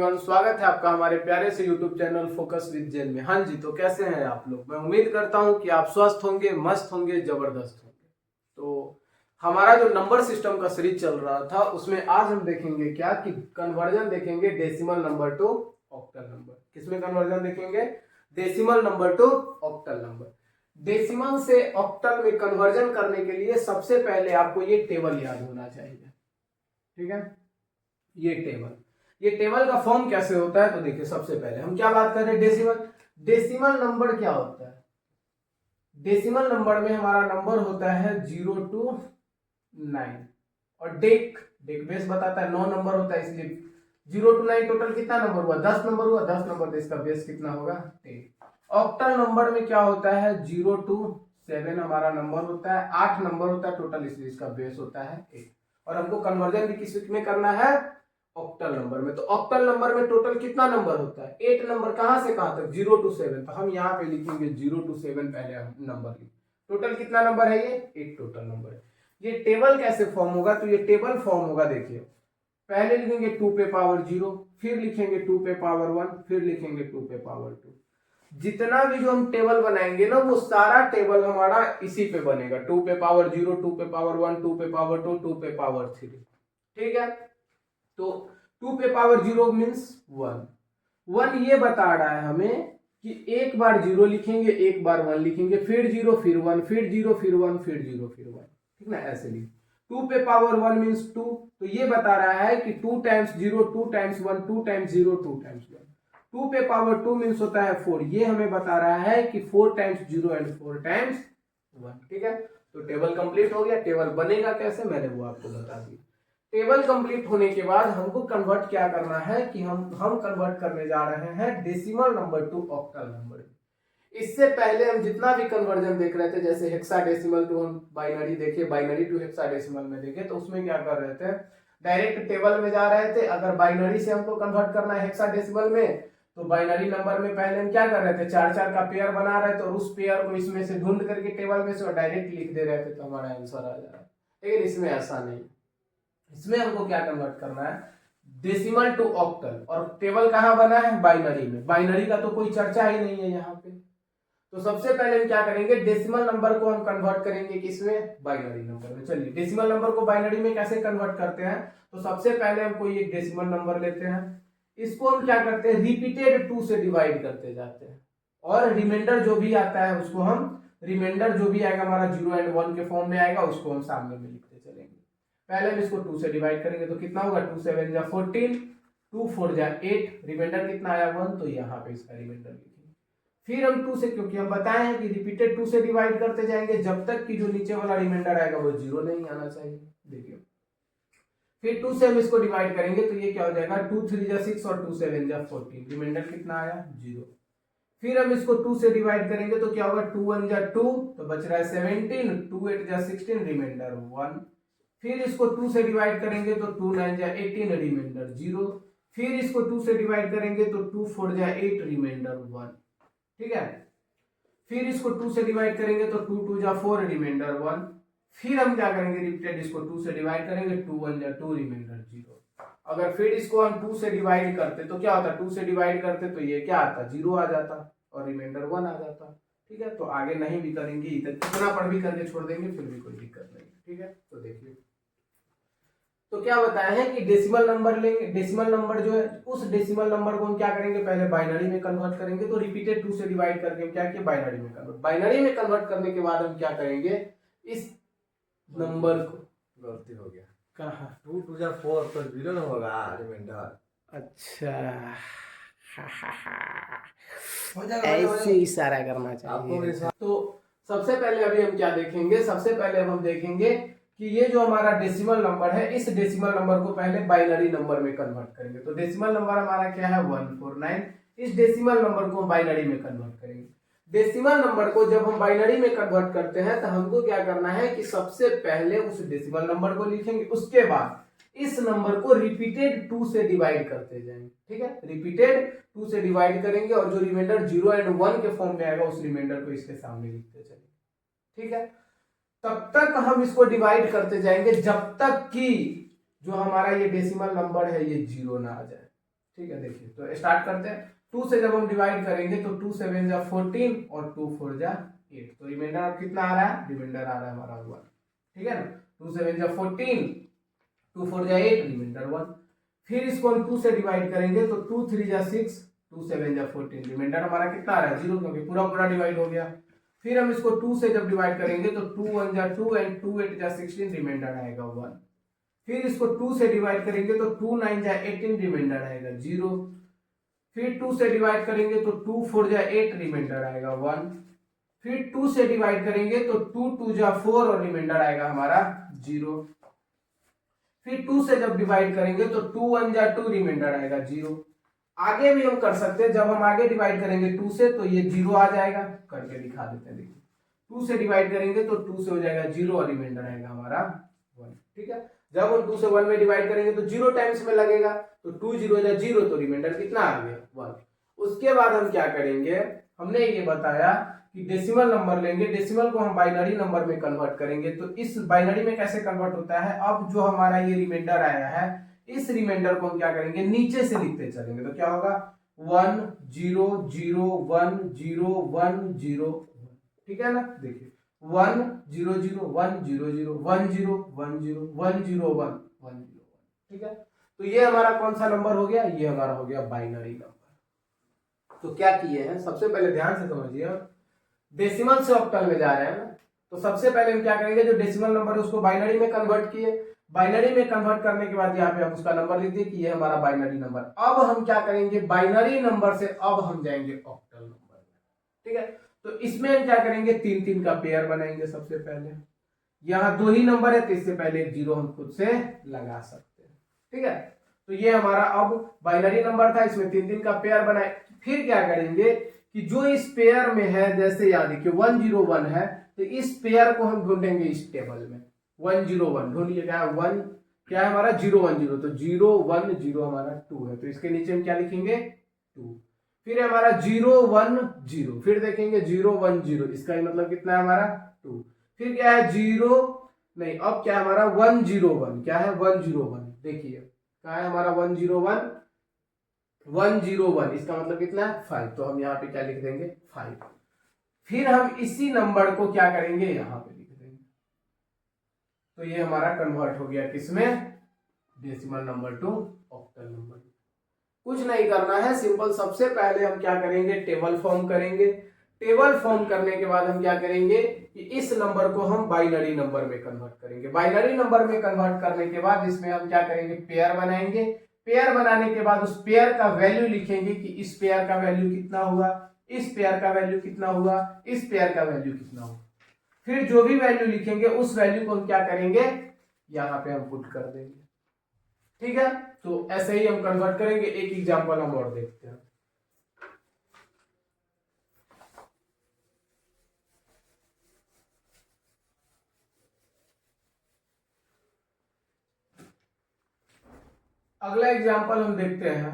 Everyone, स्वागत है आपका हमारे प्यारे से YouTube channel focus with Jain में। हाँ जी, तो कैसे हैं आप लोग? मैं उम्मीद करता हूं कि आप स्वस्थ होंगे, मस्त होंगे, जबरदस्त होंगे। तो हमारा जो नंबर सिस्टम का सीरीज चल रहा था उसमें आज हम देखेंगे क्या कि कन्वर्जन देखेंगे decimal number two octal number. किसमें कन्वर्जन देखेंगे? Decimal number two octal number. Decimal से ऑक्टल में कन्वर्जन करने के लिए सबसे पहले आपको ये टेबल याद होना चाहिए। ठीक है, ये टेबल का फॉर्म कैसे होता है? तो देखिए, सबसे पहले हम क्या बात कर रहे हैं? डेसिमल। डेसिमल नंबर क्या होता है? डेसिमल नंबर में हमारा नंबर होता है 0 to 9 और डेक बेस बताता है 9 नंबर होता है, इसलिए 0 to 9 टोटल कितना नंबर हुआ? 10 नंबर हुआ। 10 नंबर तो इसका बेस कितना होगा? 10। ऑक्टल नंबर में क्या होता है? 0 to 7 हमारा नंबर होता है, 8 नंबर होता है टोटल, इसलिए इसका बेस होता है 8। और हमको कन्वर्जन भी किस में करना है? ऑक्टल नंबर में। तो ऑक्टल नंबर में टोटल कितना नंबर होता है? 8 नंबर। कहां से कहां तक? 0 to 7। तो हम यहाँ पे लिखेंगे 0 to 7 पहले हम नंबर लिख। टोटल कितना नंबर है? ये 8 टोटल नंबर है। ये टेबल कैसे फॉर्म होगा? तो ये टेबल फॉर्म होगा, देखिए, पहले लिखेंगे 2 पे पावर 0, फिर लिखेंगे 2 पे पावर 1, फिर लिखेंगे 2 पे पावर 2। जितना भी जो हम टेबल बनाएंगे ना, वो सारा टेबल हमारा इसी पे बनेगा। 2 पे पावर 0, 2 पे पावर 1, 2 पे पावर 2, 2 पे पावर 3। ठीक है, तो 2 पे पावर 0 मीन्स 1। 1 ये बता रहा है हमें कि एक बार 0 लिखेंगे, एक बार 1 लिखेंगे, फिर 0, फिर 1, फिर 0, फिर 1, फिर 0, फिर 1। ठीक ना, ऐसे लिख। 2 पे पावर 1 मीन्स 2, तो ये बता रहा है कि 2 टाइम्स 0, 2 टाइम्स 1, 2 टाइम्स 0, 2 टाइम्स 1। 2 पे पावर 2 मीन्स होता है 4, ये हमें बता रहा है कि 4 टाइम्स 0 एंड 4 टाइम्स 1। ठीक है, तो टेबल कंप्लीट हो गया। टेबल बनेगा कैसे, मैंने वो आपको बता दिया। टेबल कंप्लीट होने के बाद हमको कन्वर्ट क्या करना है कि हम कन्वर्ट करने जा रहे हैं decimal number two octal number. इससे पहले हम जितना भी कन्वर्जन देख रहे थे, जैसे हेक्साडेसिमल टू हम बाइनरी देखे, बाइनरी टू हेक्साडेसिमल में देखे, तो उसमें क्या कर रहे थे? डायरेक्ट टेबल में जा रहे थे। अगर बाइनरी से हमको कन्वर्ट करना है हेक्साडेसिमल में, तो बाइनरी नंबर में पहले हम क्या कर रहे थे? 4-4 का पेयर बना रहे थे और उस पेयर को इसमें से ढूंढ करके टेबल में से डायरेक्ट लिख दे रहे थे, तो हमारा आंसर आ जा रहा है। लेकिन इसमें ऐसा नहीं, इसमें हमको क्या कन्वर्ट करना है? Decimal to octal. और टेबल कहां बना है? बाइनरी में। बाइनरी का तो कोई चर्चा ही नहीं है यहाँ पे। तो सबसे पहले हम क्या करेंगे? डेसिमल नंबर को हम कन्वर्ट करेंगे किसमें? बाइनरी नंबर में। चलिए, डेसिमल नंबर को बाइनरी में कैसे कन्वर्ट करते हैं? तो सबसे पहले हम कोई एक डेसिमल नंबर लेते हैं, इसको हम क्या करते हैं? रिपीटेड 2 से डिवाइड करते जाते हैं, और रिमाइंडर जो भी आता है उसको हम, रिमाइंडर जो भी आएगा हमारा 0 एंड 1 के फॉर्म में आएगा, उसको हम सामने में लिखते चलेंगे। पहले हम इसको 2 से डिवाइड करेंगे तो कितना होगा? 2 7 जा 14, 2 4 जा 8, रिमाइंडर कितना आया? 1, तो यहाँ पे इसका रिमाइंडर लिखेंगे। फिर हम 2 से, क्योंकि हम बताए हैं कि रिपीटेड 2 से डिवाइड करते जाएंगे जब तक कि जो नीचे वाला रिमाइंडर आएगा वो 0 नहीं आना चाहिए। देखिए, फिर 2 से हम इसको डिवाइड करेंगे तो ये क्या हो जाएगा? 2 3 जा 6 और 2 7 जा 14, रिमाइंडर कितना आया? 0। फिर हम इसको 2 से डिवाइड करेंगे तो क्या होगा? 2 1 जा 2, तो बच रहा है 17, 2 8 जा 16, रिमाइंडर 1। फिर इसको 2 से डिवाइड करेंगे तो 2 9 जा 18, रिमाइंडर 0। फिर इसको 2 से डिवाइड करेंगे तो 2 4 जा 8, रिमाइंडर 1। ठीक है, फिर इसको 2 से डिवाइड करेंगे तो 2 2 जा 4, रिमाइंडर 1। फिर हम क्या करेंगे? रिपीटेड इसको 2 से डिवाइड करेंगे, 2 1 जा 2, रिमाइंडर 0। अगर फिर इसको हम 2 से डिवाइड करते तो क्या होता? 2 से डिवाइड करते तो ये क्या आता? 0 आ जाता और रिमाइंडर 1 आ जाता। ठीक है, तो आगे नहीं भी करेंगे, इधर कितना पढ़ भी करके छोड़ देंगे, फिर भी कोई दिक्कत नहीं। ठीक है, तो देखिए, तो क्या बताया है कि डेसिमल नंबर लेंगे। डेसिमल नंबर जो है, उस डेसिमल नंबर को हम क्या करेंगे? पहले बाइनरी में कन्वर्ट करेंगे। तो रिपीटेड 2 से डिवाइड करके क्या किया? बाइनरी में कन्वर्ट। बाइनरी में कन्वर्ट करने के बाद हम क्या करेंगे? इस नंबर को, गलती हो गया, कहा 2 2 जा 4 तो 0 ना होगा रिमाइंडर। अच्छा, हो जाएगा, ऐसे इशारा करना चाहिए। तो सबसे पहले अभी हम क्या देखेंगे? सबसे पहले हम देखेंगे कि ये जो हमारा डेसिमल नंबर है, इस डेसिमल नंबर को पहले बाइनरी नंबर में कन्वर्ट करेंगे। तो डेसिमल नंबर हमारा क्या है? 149। इस डेसिमल नंबर को हम बाइनरी में कन्वर्ट करेंगे। डेसिमल नंबर को जब हम बाइनरी में कन्वर्ट करते हैं तो हमको क्या करना है कि सबसे पहले उस डेसिमल नंबर को लिखेंगे, उसके बाद इस नंबर को रिपीटेड 2 से डिवाइड करते जाएंगे। ठीक है, रिपीटेड 2 से डिवाइड करेंगे और जो रिमाइंडर 0 एंड 1 के फॉर्म में आएगा उस रिमाइंडर को इसके सामने लिखते चलेंगे। ठीक है, तब तक हम इसको डिवाइड करते जाएंगे जब तक कि जो हमारा ये डेसिमल नंबर है ये 0 ना आ जाए। ठीक है, देखिए तो स्टार्ट करते हैं। 2 से जब हम डिवाइड करेंगे तो 2 7 जा 14 और 2 4 जा 8, तो रिमाइंडर अब कितना आ रहा है, रिमाइंडर आ रहा है हमारा 1, ठीक है ना। 2 7 जा 14, 2 4 जा 8, रिमाइंडर 1। फिर इसको हम 2 से डिवाइड करेंगे तो 2 3 जा 6, 2 7 जा 14, रिमाइंडर हमारा कितना आ रहा है 0, क्योंकि पूरा पूरा डिवाइड हो गया। फिर हम इसको 2 से जब डिवाइड करेंगे तो 2 1 जा 2 एंड 2 8 जा 16, रिमाइंडर आएगा 1। फिर इसको 2 से डिवाइड करेंगे तो 2 9 जा 18, रिमाइंडर आएगा 0। फिर 2 से डिवाइड करेंगे तो 2 4 जा 8, रिमाइंडर आएगा 1। फिर 2 से डिवाइड करेंगे तो 2 2 जा 4 और रिमाइंडर आएगा हमारा 0। फिर 2 से जब डिवाइड करेंगे तो 2 1 जा 2, रिमाइंडर आएगा 0। आगे भी हम कर सकते हैं, जब हम आगे डिवाइड करेंगे 2 से तो ये 0 आ जाएगा, करके दिखा देते हैं। देखिए 2 से डिवाइड करेंगे तो 2 से हो जाएगा 0 और रिमाइंडर आएगा हमारा 1, ठीक है। जब हम 2 से 1 में डिवाइड करेंगे तो 0 टाइम्स में लगेगा, तो 2 0 जा 0, तो रिमाइंडर कितना आ गया 1। उसके बाद हम क्या करेंगे, हमने ये बताया कि डेसिमल नंबर लेंगे, डेसिमल को हम बाइनरी नंबर में कन्वर्ट करेंगे। तो इस बाइनरी में कैसे कन्वर्ट होता है, अब जो हमारा ये रिमाइंडर आया है, इस रिमाइंडर को हम क्या करेंगे, नीचे से लिखते चलेंगे। तो क्या होगा 1 0 0 1 0 1 0, ठीक है ना। देखिए 1 0 0 1 0 0 1 0 1 0 1 0 1 1 0 1, ठीक है। तो ये हमारा कौन सा नंबर हो गया, ये हमारा हो गया बाइनरी नंबर। तो क्या किए हैं, सबसे पहले ध्यान से समझिए, डेसिमल से ऑक्टल में जा रहे हैं ना, तो सबसे पहले हम क्या करेंगे, जो डेसिमल नंबर है उसको बाइनरी में कन्वर्ट किए। बाइनरी में कन्वर्ट करने के बाद यहाँ पे हम उसका नंबर लिख दिए कि ये हमारा बाइनरी नंबर। अब हम क्या करेंगे, बाइनरी नंबर से अब हम जाएंगे ऑक्टल नंबर में, ठीक है। तो इसमें हम क्या करेंगे, 3 3 का पेयर बनाएंगे। सबसे पहले यहाँ 2 ही नंबर है, तो इससे पहले एक 0 हम खुद से लगा सकते हैं, ठीक है। तो ये हमारा अब बाइनरी नंबर था, इसमें 3 3 का पेयर बनाए। फिर क्या करेंगे कि जो इस पेयर में है, जैसे याद देखिए 1 0 1 है, तो इस पेयर को हम ढूंढेंगे इस टेबल में। 1 0 1 ढूंढिए, क्या है 1, क्या है हमारा 0 1 0, तो 0 1 0 हमारा 2 है, तो इसके नीचे हम क्या लिखेंगे 2। फिर है हमारा 0 1 0, फिर देखेंगे 0 1 0, इसका मतलब कितना है हमारा 2। फिर क्या है 0 नहीं, अब क्या है हमारा 1 0 1, क्या है 1 0 1, देखिए क्या है हमारा 1 0 1 1 0 1, इसका मतलब कितना है 5, तो हम यहाँ पे क्या लिख देंगे 5। फिर हम इसी नंबर को क्या करेंगे, यहाँ पे लिख देंगे। तो ये हमारा कन्वर्ट हो गया किसमें, decimal number two octal number. कुछ नहीं करना है, सिंपल। सबसे पहले हम क्या करेंगे, टेबल फॉर्म करेंगे। टेबल फॉर्म करने के बाद हम क्या करेंगे कि इस नंबर को हम बाइनरी नंबर में कन्वर्ट करेंगे। बाइनरी नंबर में कन्वर्ट करने के बाद इसमें हम क्या करेंगे, पेयर बनाएंगे। पेयर बनाने के बाद उस पेयर का वैल्यू लिखेंगे कि इस पेयर का वैल्यू कितना हुआ, इस पेयर का वैल्यू कितना हुआ, इस पेयर का वैल्यू कितना हुआ। फिर जो भी वैल्यू लिखेंगे उस वैल्यू को हम क्या करेंगे, यहाँ पे हम पुट कर देंगे, ठीक है। तो ऐसे ही हम कन्वर्ट करेंगे। एक एग्जांपल हम और देखते हैं। अगला एग्जांपल हम देखते हैं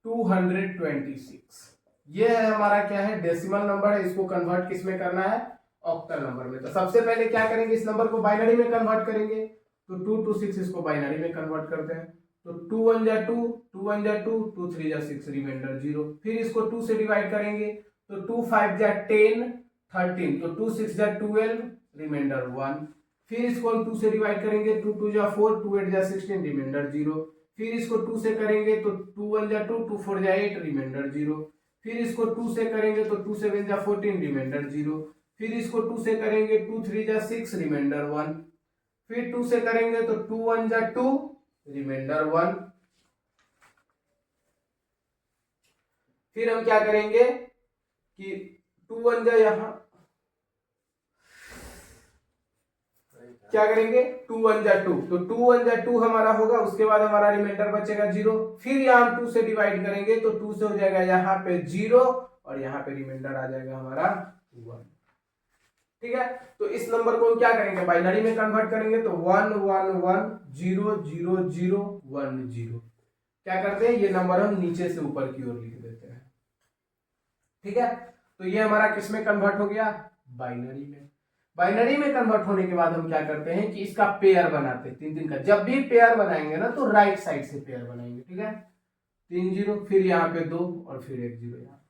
226। ये है हमारा क्या है, डेसिमल नंबर है, इसको कन्वर्ट किस में करना है, ऑक्टल नंबर में। तो सबसे पहले क्या करेंगे, इस नंबर को बाइनरी में कन्वर्ट करेंगे। तो 2 2 6 इसको बाइनरी में कन्वर्ट करते हैं। तो 2 1 जा 2, 2 1 जा 2, 2 3 जा 6, रिमाइंडर 0। फिर इसको 2 से डिवाइड करेंगे तो 2 5 जा 10 13, तो 2 6 जा 12, रिमाइंडर 1। फिर इसको हम 2 से डिवाइड करेंगे, 2 2 जा 4, 2 8 जा 16, रिमाइंडर 0। फिर इसको 2 से करेंगे तो 2 1 जा 2, 2 4 जा 8, रिमाइंडर 0। फिर इसको 2 से करेंगे तो 2 7 जा 14, रिमाइंडर 0। फिर इसको 2 से करेंगे 2 3 जा 6, रिमाइंडर 1। फिर 2 से करेंगे तो 2 1 जा 2, रिमाइंडर 1। फिर हम क्या करेंगे कि 2 1 जा यहां क्या करेंगे, 2 1 जा 2, तो 2 1 जा 2 हमारा होगा। उसके बाद हमारा रिमाइंडर बचेगा 0। फिर यहाँ हम 2 से डिवाइड करेंगे तो 2 से हो जाएगा यहाँ पे 0 और यहाँ पे रिमाइंडर आ जाएगा हमारा 1, ठीक है। तो इस नंबर को हम क्या करेंगे, बाइनरी में कन्वर्ट करेंगे। तो 1 1 1 0 0 0 1 0, क्या करते हैं, ये नंबर हम नीचे से ऊपर की ओर लिख देते हैं, ठीक है। तो ये हमारा किस में कन्वर्ट हो गया, बाइनरी में। बाइनरी में कन्वर्ट होने के बाद हम क्या करते हैं कि इसका पेयर बनाते हैं 3 3 का। जब भी पेयर बनाएंगे ना तो राइट साइड से पेयर बनाएंगे, ठीक है। 3 जीरो, फिर यहाँ पे 2 और फिर 1 जीरो यहाँ।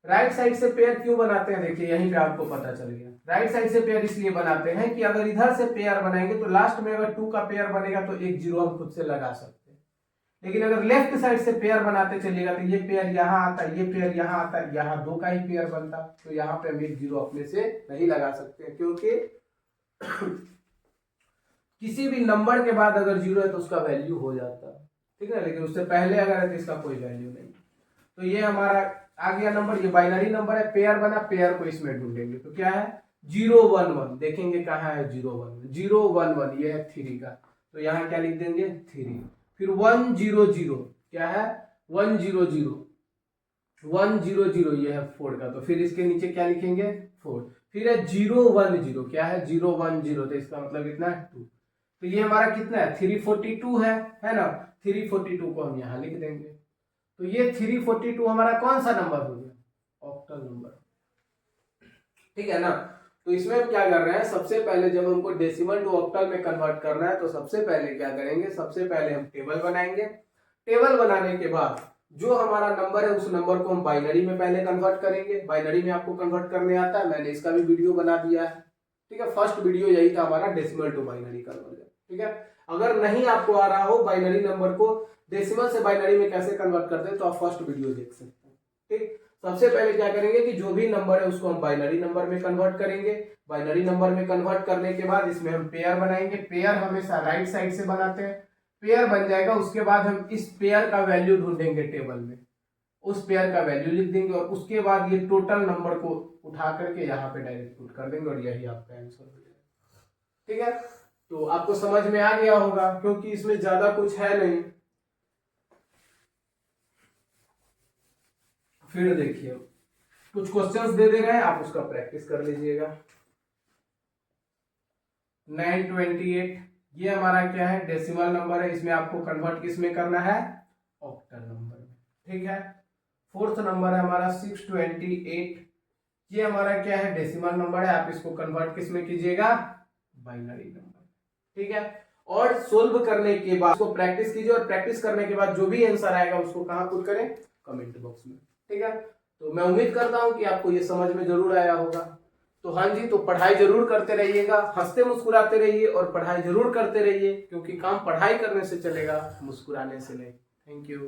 राइट साइड से पेयर क्यों बनाते हैं, देखिए यहीं पे आपको पता चल गया। राइट साइड से पेयर इसलिए बनाते हैं कि अगर इधर से पेयर बनाएंगे तो लास्ट में अगर 2 का पेयर बनेगा तो 1 जीरो हम खुद से लगा सकते हैं, लेकिन अगर लेफ्ट साइड से पेयर बनाते चलिएगा तो ये पेयर यहाँ आता है, ये पेयर यहाँ आता है, यहाँ 2 का ही पेयर बनता, तो यहाँ पे हम 1 जीरो अपने से नहीं लगा सकते, क्योंकि किसी भी नंबर के बाद अगर जीरो है तो उसका वैल्यू हो जाता है, ठीक है, लेकिन उससे पहले अगर है तो इसका कोई वैल्यू नहीं। तो ये हमारा आ गया नंबर, ये बाइनरी नंबर है, पेयर बना, पेयर को इसमें ढूंढेंगे तो क्या है 0 1 1, देखेंगे कहाँ है 0 1 1, ये है 3 का, तो यहाँ क्या लिख देंगे 3, फिर 1 0 0, क्या है 1 0 0, 1 0 0, ये है 4 का, तो फिर इसके नीचे क्या लिखेंगे 4, फिर है 0 1 0, क्या है 0 1 0, तो इसका मतलब कितना है 2, तो ये हमारा कितना है 342 है ना, 342 को हम यहाँ लिख देंगे, तो ये 342 हमारा कौन सा नंबर हो गया, ऑक्टल नंबर, ठीक है ना। तो इसमें हम क्या कर रहे हैं, सबसे पहले जब हमको डेसिमल टू ऑक्टल में कन्वर्ट करना है तो सबसे पहले क्या करेंगे, सबसे पहले हम टेबल बनाएंगे। टेबल बनाने के बाद जो हमारा नंबर है उस नंबर को हम बाइनरी में पहले कन्वर्ट करेंगे। बाइनरी में आपको कन्वर्ट करने आता है, मैंने इसका भी वीडियो बना दिया है, ठीक है, फर्स्ट वीडियो यही था हमारा, डेसिमल टू बाइनरी कन्वर्जन, ठीक है। अगर नहीं आपको आ रहा हो बाइनरी नंबर को डेसिमल से बाइनरी में कैसे कन्वर्ट करते हैं तो आप फर्स्ट वीडियो देख सकते हैं, ठीक। सबसे पहले क्या करेंगे कि जो भी नंबर है उसको हम बाइनरी नंबर में कन्वर्ट करेंगे। बाइनरी नंबर में कन्वर्ट करने के बाद इसमें हम पेयर बनाएंगे। पेयर हमेशा राइट साइड से बनाते हैं, पेयर बन जाएगा, उसके बाद हम इस पेयर का वैल्यू ढूंढेंगे टेबल में, उस पेयर का वैल्यू लिख देंगे और उसके बाद ये टोटल नंबर को उठा करके यहाँ पे डायरेक्ट पुट कर देंगे और यही आपका आंसर हो जाएगा, ठीक है। तो आपको समझ में आ गया होगा, क्योंकि इसमें ज्यादा कुछ है नहीं। फिर देखिए कुछ क्वेश्चंस दे रहे हैं, आप उसका प्रैक्टिस कर लीजिएगा। 928 ये हमारा क्या है, डेसिमल नंबर है, इसमें आपको कन्वर्ट किस में करना है, ऑक्टल नंबर में, ठीक है। फोर्थ नंबर है हमारा 628, ये हमारा क्या है, डेसिमल नंबर है, आप इसको कन्वर्ट किस में कीजिएगा, बाइनरी नंबर, ठीक है। और सोल्व करने के बाद उसको प्रैक्टिस कीजिए और प्रैक्टिस करने के बाद जो भी आंसर आएगा उसको कहाँ पुट करें, कमेंट बॉक्स में, ठीक है। तो मैं उम्मीद करता हूं कि आपको ये समझ में जरूर आया होगा। तो हाँ जी, तो पढ़ाई जरूर करते रहिएगा, हंसते मुस्कुराते रहिए और पढ़ाई जरूर करते रहिए, क्योंकि काम पढ़ाई करने से चलेगा, मुस्कुराने से नहीं। Thank you.